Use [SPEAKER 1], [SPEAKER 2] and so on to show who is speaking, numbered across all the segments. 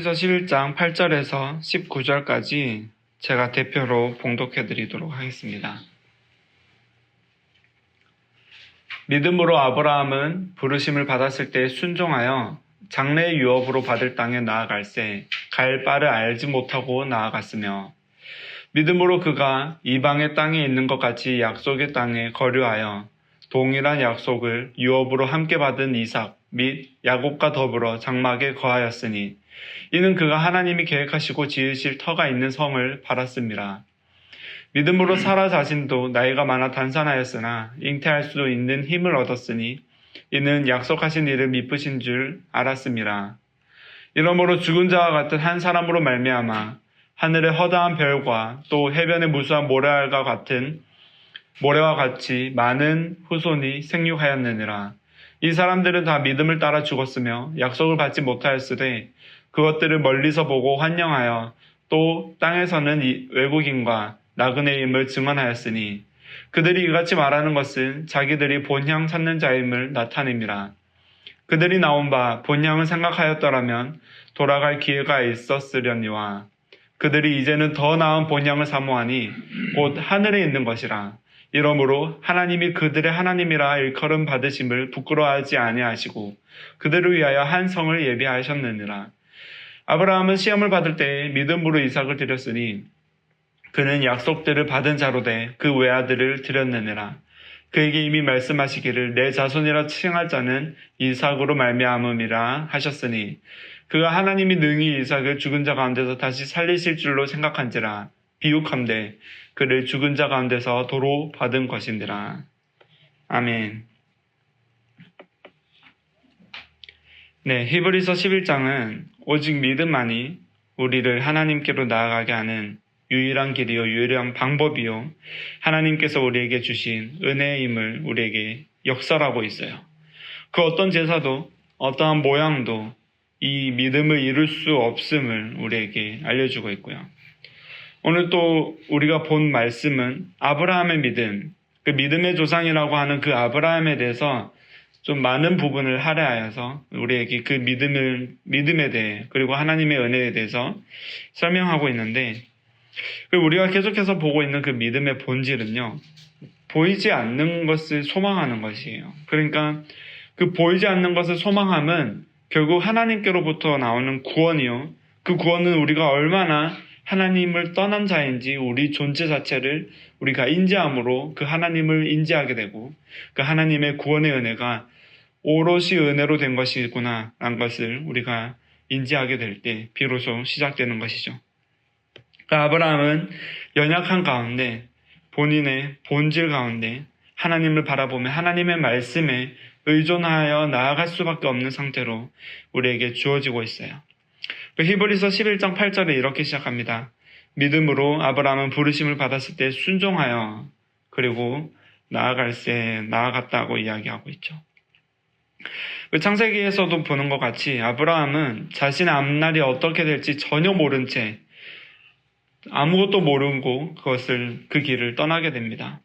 [SPEAKER 1] 히브리서 11장 8절에서 19절까지 제가 대표로 봉독해 드리도록 하겠습니다. 믿음으로 아브라함은 부르심을 받았을 때 순종하여 장래의 유업으로 받을 땅에 나아갈새 갈 바를 알지 못하고 나아갔으며, 믿음으로 그가 이방의 땅에 있는 것 같이 약속의 땅에 거류하여 동일한 약속을 유업으로 함께 받은 이삭 및 야곱과 더불어 장막에 거하였으니, 이는 그가 하나님이 계획하시고 지으실 터가 있는 성을 바랐습니다. 믿음으로 사라 자신도 나이가 많아 단산하였으나 잉태할 수 있는 힘을 얻었으니, 이는 약속하신 이를 미쁘신 줄 알았습니다. 이러므로 죽은 자와 같은 한 사람으로 말미암아 하늘의 허다한 별과 또 해변의 무수한 모래와 같이 많은 후손이 생육하였느니라. 이 사람들은 다 믿음을 따라 죽었으며 약속을 받지 못하였으되 그것들을 멀리서 보고 환영하여 또 땅에서는 외국인과 나그네임을 증언하였으니, 그들이 이같이 말하는 것은 자기들이 본향 찾는 자임을 나타냅니다. 그들이 나온 바 본향을 생각하였더라면 돌아갈 기회가 있었으려니와, 그들이 이제는 더 나은 본향을 사모하니 곧 하늘에 있는 것이라. 이러므로 하나님이 그들의 하나님이라 일컬음 받으심을 부끄러워하지 아니하시고 그들을 위하여 한 성을 예비하셨느니라. 아브라함은 시험을 받을 때에 믿음으로 이삭을 드렸으니, 그는 약속들을 받은 자로 돼 그 외아들을 드렸느니라. 그에게 이미 말씀하시기를 내 자손이라 칭할 자는 이삭으로 말미암음이라 하셨으니, 그가 하나님이 능히 이삭을 죽은 자 가운데서 다시 살리실 줄로 생각한지라 비육함되 그를 죽은 자 가운데서 도로 받은 것인지라. 아멘. 네, 히브리서 11장은 오직 믿음만이 우리를 하나님께로 나아가게 하는 유일한 길이요 유일한 방법이요 하나님께서 우리에게 주신 은혜임을 우리에게 역설하고 있어요. 그 어떤 제사도 어떠한 모양도 이 믿음을 이룰 수 없음을 우리에게 알려주고 있고요. 오늘 또 우리가 본 말씀은 아브라함의 믿음, 그 믿음의 조상이라고 하는 그 아브라함에 대해서 좀 많은 부분을 할애하여서 우리에게 그 믿음에 대해 그리고 하나님의 은혜에 대해서 설명하고 있는데, 우리가 계속해서 보고 있는 그 믿음의 본질은요, 보이지 않는 것을 소망하는 것이에요. 그러니까 그 보이지 않는 것을 소망함은 결국 하나님께로부터 나오는 구원이요, 그 구원은 우리가 얼마나 하나님을 떠난 자인지 우리 존재 자체를 우리가 인지함으로 그 하나님을 인지하게 되고, 그 하나님의 구원의 은혜가 오롯이 은혜로 된 것이구나 라는 것을 우리가 인지하게 될 때 비로소 시작되는 것이죠. 아브라함은 연약한 가운데 본인의 본질 가운데 하나님을 바라보며 하나님의 말씀에 의존하여 나아갈 수밖에 없는 상태로 우리에게 주어지고 있어요. 히브리서 11장 8절에 이렇게 시작합니다. 믿음으로 아브라함은 부르심을 받았을 때 순종하여 그리고 나아갈새 나아갔다고 이야기하고 있죠. 창세기에서도 보는 것 같이 아브라함은 자신의 앞날이 어떻게 될지 전혀 모른 채 아무것도 모르고 그 길을 떠나게 됩니다.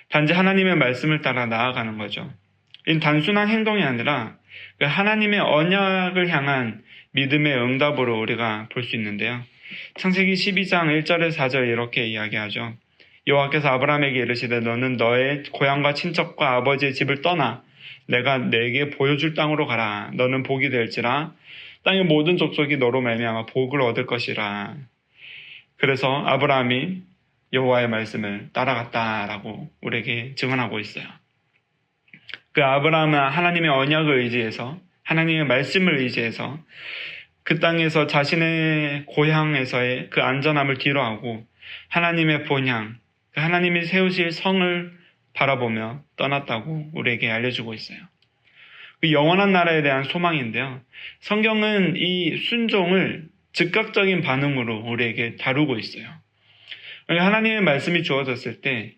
[SPEAKER 1] 단지 하나님의 말씀을 따라 나아가는 거죠. 이 단순한 행동이 아니라 하나님의 언약을 향한 믿음의 응답으로 우리가 볼 수 있는데요. 창세기 12장 1절에서 4절 이렇게 이야기하죠. 여호와께서 아브라함에게 이르시되 너는 너의 고향과 친척과 아버지의 집을 떠나 내가 내게 보여줄 땅으로 가라. 너는 복이 될지라 땅의 모든 족속이 너로 말미암아 복을 얻을 것이라. 그래서 아브라함이 여호와의 말씀을 따라갔다라고 우리에게 증언하고 있어요. 그 아브라함은 하나님의 언약을 의지해서 하나님의 말씀을 의지해서 그 땅에서 자신의 고향에서의 그 안전함을 뒤로하고 하나님의 본향, 하나님이 세우실 성을 바라보며 떠났다고 우리에게 알려주고 있어요. 그 영원한 나라에 대한 소망인데요. 성경은 이 순종을 즉각적인 반응으로 우리에게 다루고 있어요. 하나님의 말씀이 주어졌을 때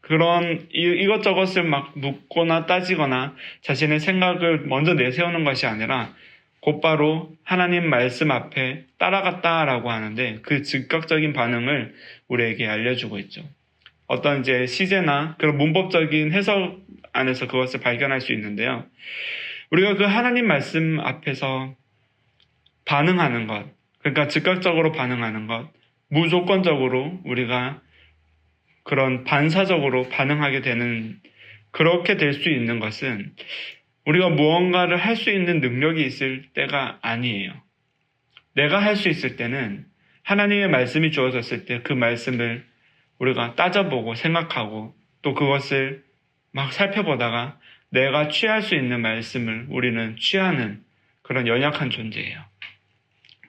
[SPEAKER 1] 그런 이것저것을 막 묻거나 따지거나 자신의 생각을 먼저 내세우는 것이 아니라 곧바로 하나님 말씀 앞에 따라갔다라고 하는데, 그 즉각적인 반응을 우리에게 알려주고 있죠. 어떤 이제 시제나 그런 문법적인 해석 안에서 그것을 발견할 수 있는데요. 우리가 그 하나님 말씀 앞에서 반응하는 것, 그러니까 즉각적으로 반응하는 것, 무조건적으로 우리가 그런 반사적으로 반응하게 되는, 그렇게 될 수 있는 것은 우리가 무언가를 할 수 있는 능력이 있을 때가 아니에요. 내가 할 수 있을 때는 하나님의 말씀이 주어졌을 때 그 말씀을 우리가 따져보고 생각하고 또 그것을 막 살펴보다가 내가 취할 수 있는 말씀을 우리는 취하는 그런 연약한 존재예요.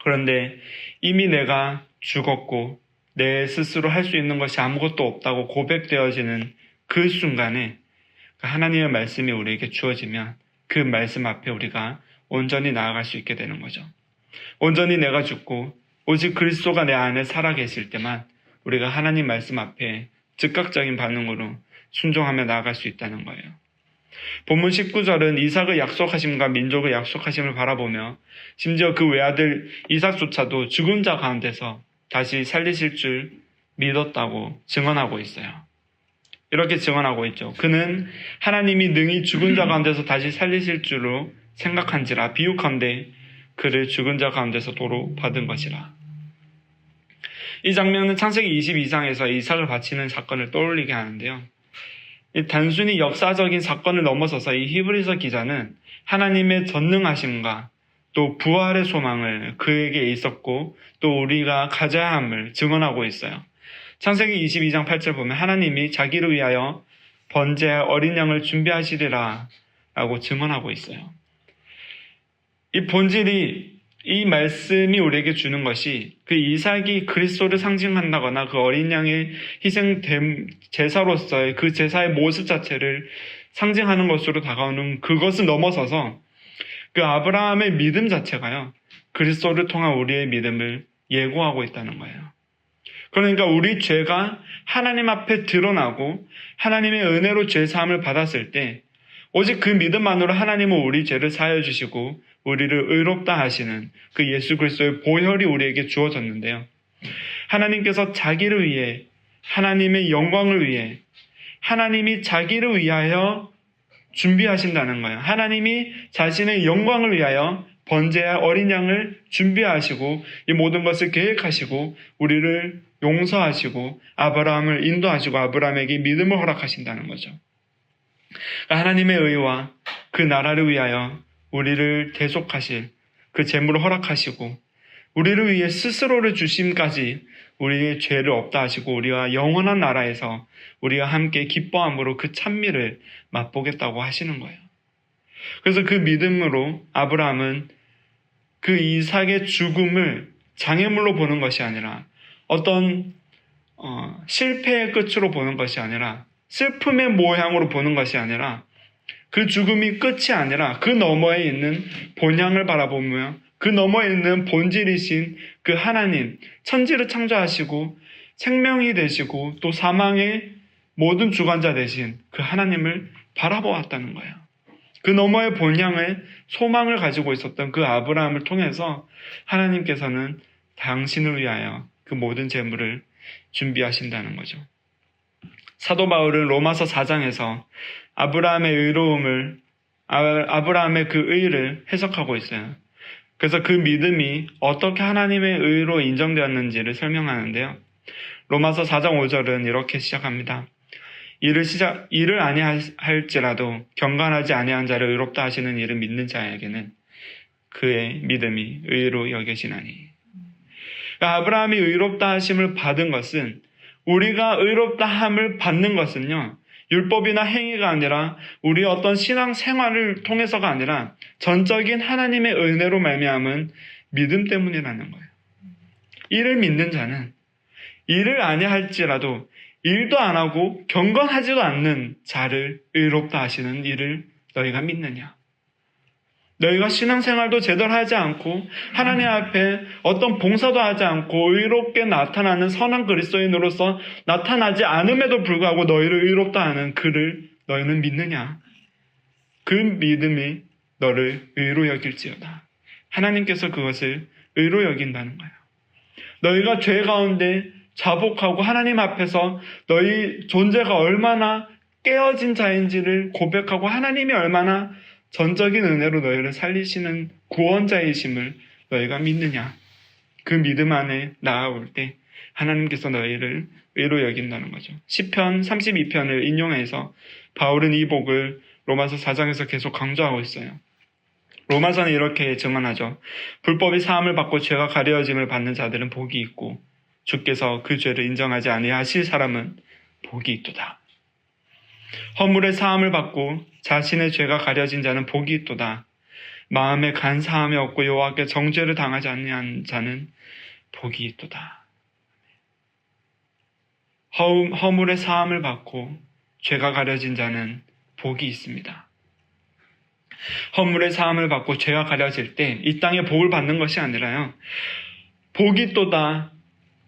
[SPEAKER 1] 그런데 이미 내가 죽었고 내 스스로 할 수 있는 것이 아무것도 없다고 고백되어지는 그 순간에 하나님의 말씀이 우리에게 주어지면 그 말씀 앞에 우리가 온전히 나아갈 수 있게 되는 거죠. 온전히 내가 죽고 오직 그리스도가 내 안에 살아계실 때만 우리가 하나님 말씀 앞에 즉각적인 반응으로 순종하며 나아갈 수 있다는 거예요. 본문 19절은 이삭의 약속하심과 민족의 약속하심을 바라보며 심지어 그 외아들 이삭조차도 죽은 자 가운데서 다시 살리실 줄 믿었다고 증언하고 있어요. 이렇게 증언하고 있죠. 그는 하나님이 능히 죽은 자 가운데서 다시 살리실 줄로 생각한지라 비유컨대 그를 죽은 자 가운데서 도로 받은 것이라. 이 장면은 창세기 22장에서 이삭을 바치는 사건을 떠올리게 하는데요. 이 단순히 역사적인 사건을 넘어서서 이 히브리서 기자는 하나님의 전능하심과 또 부활의 소망을 그에게 있었고 또 우리가 가져야 함을 증언하고 있어요. 창세기 22장 8절 보면 하나님이 자기를 위하여 번제할 어린 양을 준비하시리라 라고 증언하고 있어요. 이 본질이, 이 말씀이 우리에게 주는 것이 그 이삭이 그리스도를 상징한다거나 그 어린 양의 희생된 제사로서의 그 제사의 모습 자체를 상징하는 것으로 다가오는 그것을 넘어서서 그 아브라함의 믿음 자체가요, 그리스도를 통한 우리의 믿음을 예고하고 있다는 거예요. 그러니까 우리 죄가 하나님 앞에 드러나고 하나님의 은혜로 죄사함을 받았을 때 오직 그 믿음만으로 하나님은 우리 죄를 사하여 주시고 우리를 의롭다 하시는 그 예수 그리스도의 보혈이 우리에게 주어졌는데요. 하나님께서 자기를 위해, 하나님의 영광을 위해, 하나님이 자기를 위하여 준비하신다는 거예요. 하나님이 자신의 영광을 위하여 번제할 어린 양을 준비하시고 이 모든 것을 계획하시고 우리를 용서하시고 아브라함을 인도하시고 아브라함에게 믿음을 허락하신다는 거죠. 하나님의 의와 그 나라를 위하여 우리를 대속하실 그 재물을 허락하시고 우리를 위해 스스로를 주심까지 우리의 죄를 없다 하시고 우리와 영원한 나라에서 우리와 함께 기뻐함으로 그 찬미를 맛보겠다고 하시는 거예요. 그래서 그 믿음으로 아브라함은 그 이삭의 죽음을 장애물로 보는 것이 아니라 어떤 실패의 끝으로 보는 것이 아니라 슬픔의 모양으로 보는 것이 아니라 그 죽음이 끝이 아니라 그 너머에 있는 본향을 바라보며 그 너머에 있는 본질이신 그 하나님, 천지를 창조하시고 생명이 되시고 또 사망의 모든 주관자 되신 그 하나님을 바라보았다는 거예요. 그 너머의 본향의 소망을 가지고 있었던 그 아브라함을 통해서 하나님께서는 당신을 위하여 그 모든 재물을 준비하신다는 거죠. 사도 바울은 로마서 4장에서 아브라함의 의로움을, 아브라함의 그 의를 해석하고 있어요. 그래서 그 믿음이 어떻게 하나님의 의로 인정되었는지를 설명하는데요. 로마서 4장 5절은 이렇게 시작합니다. 이를 아니할지라도 경건하지 아니한 자를 의롭다 하시는 이를 믿는 자에게는 그의 믿음이 의로 여겨지나니. 그러니까 아브라함이 의롭다 하심을 받은 것은, 우리가 의롭다 함을 받는 것은요, 율법이나 행위가 아니라 우리의 어떤 신앙 생활을 통해서가 아니라 전적인 하나님의 은혜로 말미암은 믿음 때문이라는 거예요. 이를 믿는 자는 일을 아니할지라도 일도 안 하고 경건하지도 않는 자를 의롭다 하시는 이를 너희가 믿느냐? 너희가 신앙생활도 제대로 하지 않고 하나님 앞에 어떤 봉사도 하지 않고 의롭게 나타나는 선한 그리스도인으로서 나타나지 않음에도 불구하고 너희를 의롭다 하는 그를 너희는 믿느냐? 그 믿음이 너를 의로 여길지어다. 하나님께서 그것을 의로 여긴다는 거예요. 너희가 죄 가운데 자복하고 하나님 앞에서 너희 존재가 얼마나 깨어진 자인지를 고백하고 하나님이 얼마나 전적인 은혜로 너희를 살리시는 구원자이심을 너희가 믿느냐? 그 믿음 안에 나아올 때 하나님께서 너희를 의로 여긴다는 거죠. 시편 32편을 인용해서 바울은 이 복을 로마서 4장에서 계속 강조하고 있어요. 로마서는 이렇게 증언하죠. 불법이 사함을 받고 죄가 가려짐을 받는 자들은 복이 있고 주께서 그 죄를 인정하지 아니하실 사람은 복이 있도다. 허물의 사함을 받고 자신의 죄가 가려진 자는 복이 있도다. 마음에 간사함이 없고 여호와께 정죄를 당하지 아니한 자는 복이 있도다. 허물의 사함을 받고 죄가 가려진 자는 복이 있습니다. 허물의 사함을 받고 죄가 가려질 때 이 땅에 복을 받는 것이 아니라요. 복이 있도다.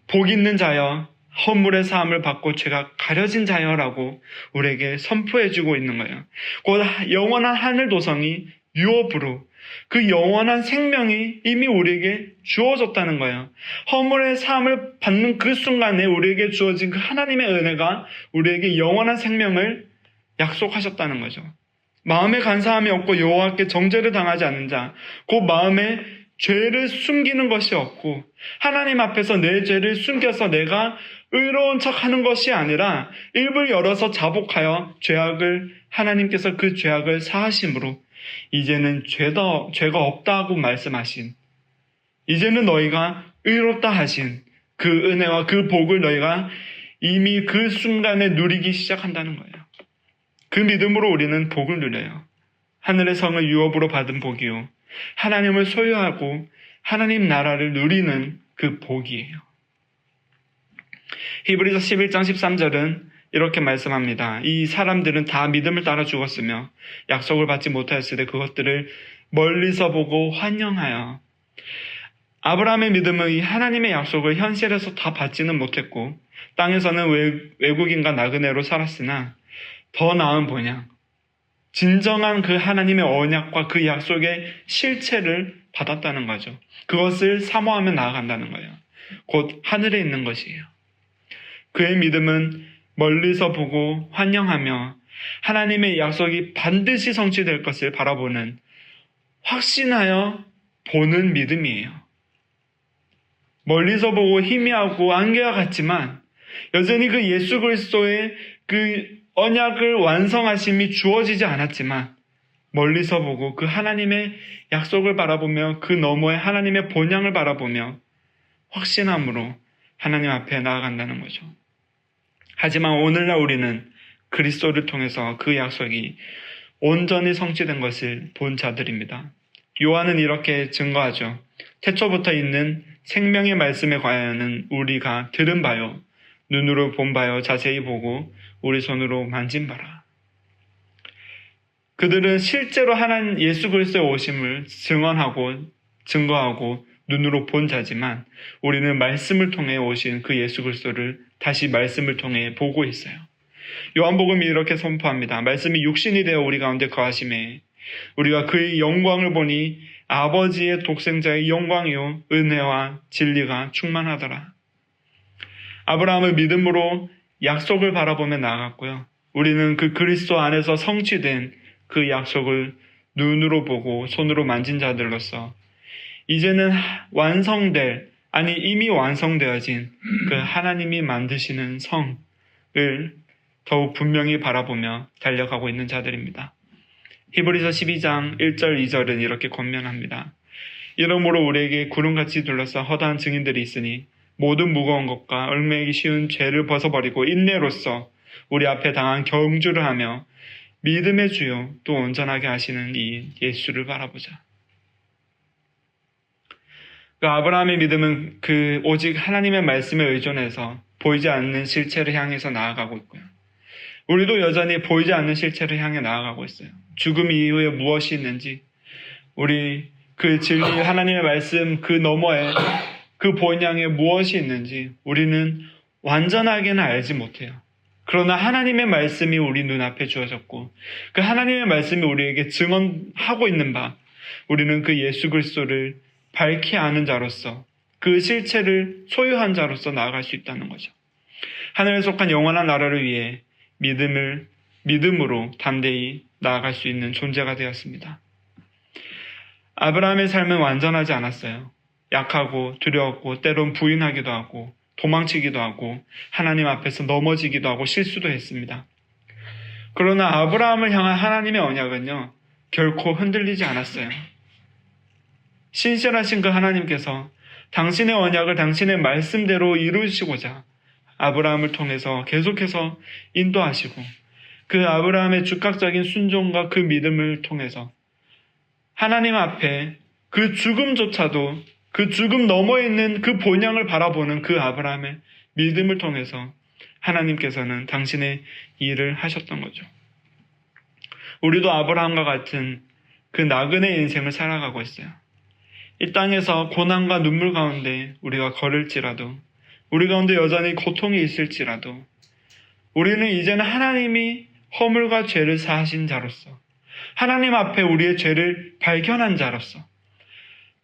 [SPEAKER 1] 복 있는 자여 허물의 사함을 받고 죄가 가려진 자여라고 우리에게 선포해주고 있는 거예요. 곧 영원한 하늘 도성이 유업으로 그 영원한 생명이 이미 우리에게 주어졌다는 거예요. 허물의 사함을 받는 그 순간에 우리에게 주어진 그 하나님의 은혜가 우리에게 영원한 생명을 약속하셨다는 거죠. 마음에 간사함이 없고 여호와께 정죄를 당하지 않는 자, 그 마음에 죄를 숨기는 것이 없고 하나님 앞에서 내 죄를 숨겨서 내가 의로운 척하는 것이 아니라 입을 열어서 자복하여 죄악을 하나님께서 그 죄악을 사하심으로 이제는 죄가 없다고 말씀하신, 이제는 너희가 의롭다 하신 그 은혜와 그 복을 너희가 이미 그 순간에 누리기 시작한다는 거예요. 그 믿음으로 우리는 복을 누려요. 하늘의 성을 유업으로 받은 복이요, 하나님을 소유하고 하나님 나라를 누리는 그 복이에요. 히브리서 11장 13절은 이렇게 말씀합니다. 이 사람들은 다 믿음을 따라 죽었으며 약속을 받지 못하였을 때 그것들을 멀리서 보고 환영하여. 아브라함의 믿음은 이 하나님의 약속을 현실에서 다 받지는 못했고 땅에서는 외국인과 나그네로 살았으나 더 나은 본향, 진정한 그 하나님의 언약과 그 약속의 실체를 받았다는 거죠. 그것을 사모하며 나아간다는 거예요. 곧 하늘에 있는 것이에요. 그의 믿음은 멀리서 보고 환영하며 하나님의 약속이 반드시 성취될 것을 바라보는, 확신하여 보는 믿음이에요. 멀리서 보고 희미하고 안개와 같지만 여전히 그 예수 그리스도의 그 언약을 완성하심이 주어지지 않았지만 멀리서 보고 그 하나님의 약속을 바라보며 그 너머의 하나님의 본향을 바라보며 확신함으로 하나님 앞에 나아간다는 거죠. 하지만 오늘날 우리는 그리스도를 통해서 그 약속이 온전히 성취된 것을 본 자들입니다. 요한은 이렇게 증거하죠. 태초부터 있는 생명의 말씀에 관하여는 우리가 들은 바요, 눈으로 본 바요, 자세히 보고 우리 손으로 만진 바라. 그들은 실제로 하나님 예수 그리스도의 오심을 증언하고 증거하고 눈으로 본 자지만 우리는 말씀을 통해 오신 그 예수 그리스도를 다시 말씀을 통해 보고 있어요. 요한복음이 이렇게 선포합니다. 말씀이 육신이 되어 우리 가운데 거하심에 우리가 그의 영광을 보니 아버지의 독생자의 영광이요 은혜와 진리가 충만하더라. 아브라함은 믿음으로 약속을 바라보며 나아갔고요. 우리는 그 그리스도 안에서 성취된 그 약속을 눈으로 보고 손으로 만진 자들로서 이제는 이미 완성되어진 그 하나님이 만드시는 성을 더욱 분명히 바라보며 달려가고 있는 자들입니다. 히브리서 12장 1절 2절은 이렇게 권면합니다. 이러므로 우리에게 구름같이 둘러싸 허다한 증인들이 있으니 모든 무거운 것과 얽매이기 쉬운 죄를 벗어버리고 인내로써 우리 앞에 당한 경주를 하며 믿음의 주요 또 온전하게 하시는 이 예수를 바라보자. 그 아브라함의 믿음은 그 오직 하나님의 말씀에 의존해서 보이지 않는 실체를 향해서 나아가고 있고요. 우리도 여전히 보이지 않는 실체를 향해 나아가고 있어요. 죽음 이후에 무엇이 있는지, 우리 그 진리 하나님의 말씀 그 너머에 그 본향에 무엇이 있는지 우리는 완전하게는 알지 못해요. 그러나 하나님의 말씀이 우리 눈앞에 주어졌고 그 하나님의 말씀이 우리에게 증언하고 있는 바, 우리는 그 예수 그리스도를 밝히 아는 자로서 그 실체를 소유한 자로서 나아갈 수 있다는 거죠. 하늘에 속한 영원한 나라를 위해 믿음으로 담대히 나아갈 수 있는 존재가 되었습니다. 아브라함의 삶은 완전하지 않았어요. 약하고 두려웠고 때론 부인하기도 하고 도망치기도 하고 하나님 앞에서 넘어지기도 하고 실수도 했습니다. 그러나 아브라함을 향한 하나님의 언약은요, 결코 흔들리지 않았어요. 신실하신 그 하나님께서 당신의 언약을 당신의 말씀대로 이루시고자 아브라함을 통해서 계속해서 인도하시고 그 아브라함의 즉각적인 순종과 그 믿음을 통해서 하나님 앞에 그 죽음조차도 그 죽음 너머에 있는 그 본향을 바라보는 그 아브라함의 믿음을 통해서 하나님께서는 당신의 일을 하셨던 거죠. 우리도 아브라함과 같은 그 나그네 인생을 살아가고 있어요. 이 땅에서 고난과 눈물 가운데 우리가 걸을지라도, 우리 가운데 여전히 고통이 있을지라도, 우리는 이제는 하나님이 허물과 죄를 사하신 자로서, 하나님 앞에 우리의 죄를 발견한 자로서,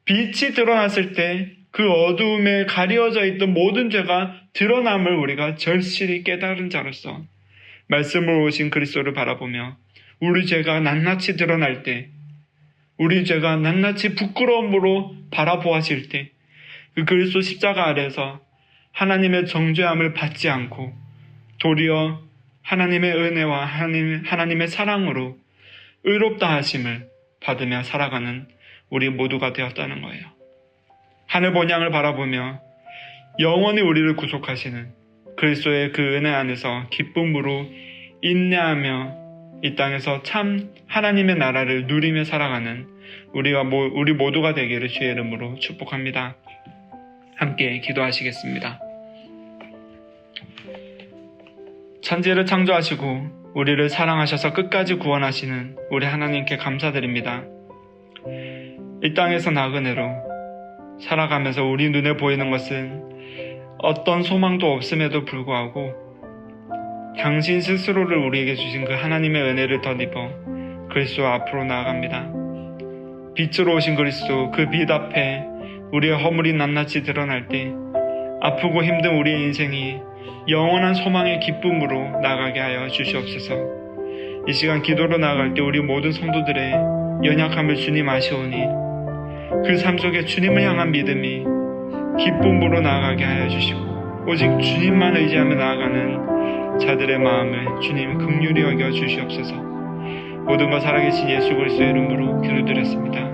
[SPEAKER 1] 빛이 드러났을 때 그 어두움에 가려져 있던 모든 죄가 드러남을 우리가 절실히 깨달은 자로서 말씀으로 오신 그리스도를 바라보며 우리 죄가 낱낱이 드러날 때, 우리 죄가 낱낱이 부끄러움으로 바라보아질 때 그 그리스도 십자가 아래서 하나님의 정죄함을 받지 않고 도리어 하나님의 은혜와 하나님의 사랑으로 의롭다 하심을 받으며 살아가는 우리 모두가 되었다는 거예요. 하늘 본향을 바라보며 영원히 우리를 구속하시는 그리스도의 그 은혜 안에서 기쁨으로 인내하며 이 땅에서 참 하나님의 나라를 누리며 살아가는 우리 모두가 되기를 주의 이름으로 축복합니다. 함께 기도하시겠습니다. 천지를 창조하시고 우리를 사랑하셔서 끝까지 구원하시는 우리 하나님께 감사드립니다. 이 땅에서 나그네로 살아가면서 우리 눈에 보이는 것은 어떤 소망도 없음에도 불구하고 당신 스스로를 우리에게 주신 그 하나님의 은혜를 덧입어 그리스도 앞으로 나아갑니다. 빛으로 오신 그리스도, 그 빛 앞에 우리의 허물이 낱낱이 드러날 때 아프고 힘든 우리의 인생이 영원한 소망의 기쁨으로 나가게 하여 주시옵소서. 이 시간 기도로 나아갈 때 우리 모든 성도들의 연약함을 주님 아시오니 그 삶 속에 주님을 향한 믿음이 기쁨으로 나아가게 하여 주시고 오직 주님만 의지하며 나아가는 자들의 마음을 주님 긍휼히 여겨 주시옵소서. 모든 것 살아계신 예수 그리스도의 이름으로 기도드렸습니다.